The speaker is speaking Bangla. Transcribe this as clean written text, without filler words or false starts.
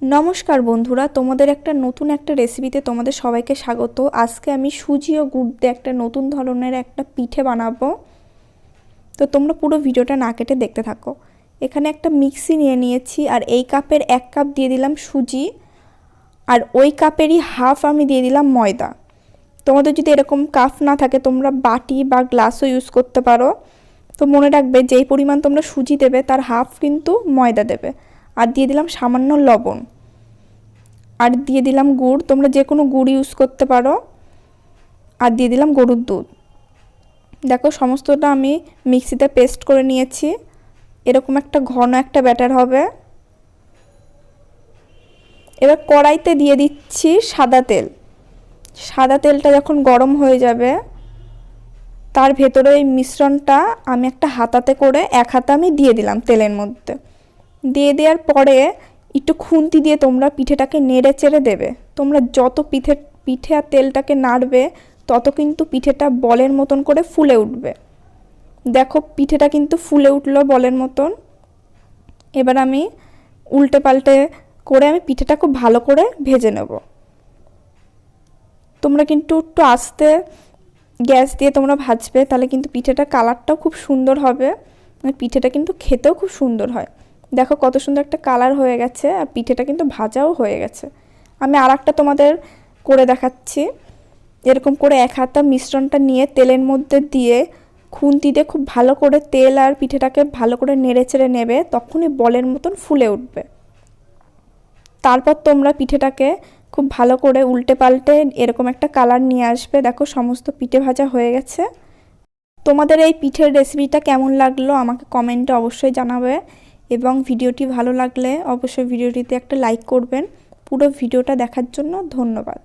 नमस्कार बंधुरा तुम्हादेर एकटा नतून एकटा रेसिपिते तुम्हादेर सबाइके स्वागत। आजके आमी सुजी और गुड़ दिये एकटा नतून धरनेर एकटा पिठे बानाबो। तो तोमरा पुरो भिडियोटा ना केटे देखते थाको। एखाने एकटा मिक्सी निये नियेछि और एई कापेर 1 काप दिये दिलाम सुजी और ओई कापेरई हाफ आमी दिये दिलाम मयदा। तोमादेर जोदि एरकम काप ना थाके तोमरा बाटी बा ग्लासो यूज करते पारो। तो मने राखबे जेई परिमाण तोमरा सुजी देबे तार हाफ किन्तु मयदा देबे और दिए दिलाम सामान्य लवण और दिए दिलाम गुड़। तोमरा जे कोनो गुड़ यूज करते पारो और दिए दिलाम गरुर दूध। देखो समस्तटा आमी मिक्सिते पेस्ट करे निয়েছি। एरकम एकटा घन एकटा बैटर होबे। एबार कड़ाईते दिए दिচ্ছি सादा तेल। सादा तेलटा যখন गरम হয়ে যাবে तार भेतरे এই মিশ্রণটা আমি একটা হাতাতে করে এক হাতা আমি দিয়ে দিলাম তেলের মধ্যে। দিয়ে দেওয়ার পরে একটু খুন্তি দিয়ে তোমরা পিঠেটাকে নেড়ে চেড়ে দেবে। তোমরা যত পিঠে আর তেলটাকে নাড়বে তত কিন্তু পিঠেটা বলের মতন করে ফুলে উঠবে। দেখো পিঠেটা কিন্তু ফুলে উঠলো বলের মতন। এবার আমি উল্টে পাল্টে করে আমি পিঠেটা খুব ভালো করে ভেজে নেব। তোমরা কিন্তু একটু আস্তে গ্যাস দিয়ে তোমরা ভাজবে, তাহলে কিন্তু পিঠেটার কালারটাও খুব সুন্দর হবে। পিঠেটা কিন্তু খেতেও খুব সুন্দর হয়। দেখো কত সুন্দর একটা কালার হয়ে গেছে আর পিঠেটা কিন্তু ভাজাও হয়ে গেছে। আমি আরেকটা তোমাদের করে দেখাচ্ছি। এরকম করে এক হাতা মিশ্রণটা নিয়ে তেলের মধ্যে দিয়ে খুন্তি দিয়ে খুব ভালো করে তেল আর পিঠেটাকে ভালো করে নেড়েচেড়ে নেবে, তখনই বলের মতন ফুলে উঠবে। তারপর তোমরা পিঠেটাকে খুব ভালো করে উল্টে পাল্টে এরকম একটা কালার নিয়ে আসবে। দেখো সমস্ত পিঠে ভাজা হয়ে গেছে। তোমাদের এই পিঠের রেসিপিটা কেমন লাগলো আমাকে কমেন্টে অবশ্যই জানাবে এবং ভিডিওটি ভালো লাগলে অবশ্যই ভিডিওটিতে একটা লাইক করবেন। পুরো ভিডিওটা দেখার জন্য ধন্যবাদ।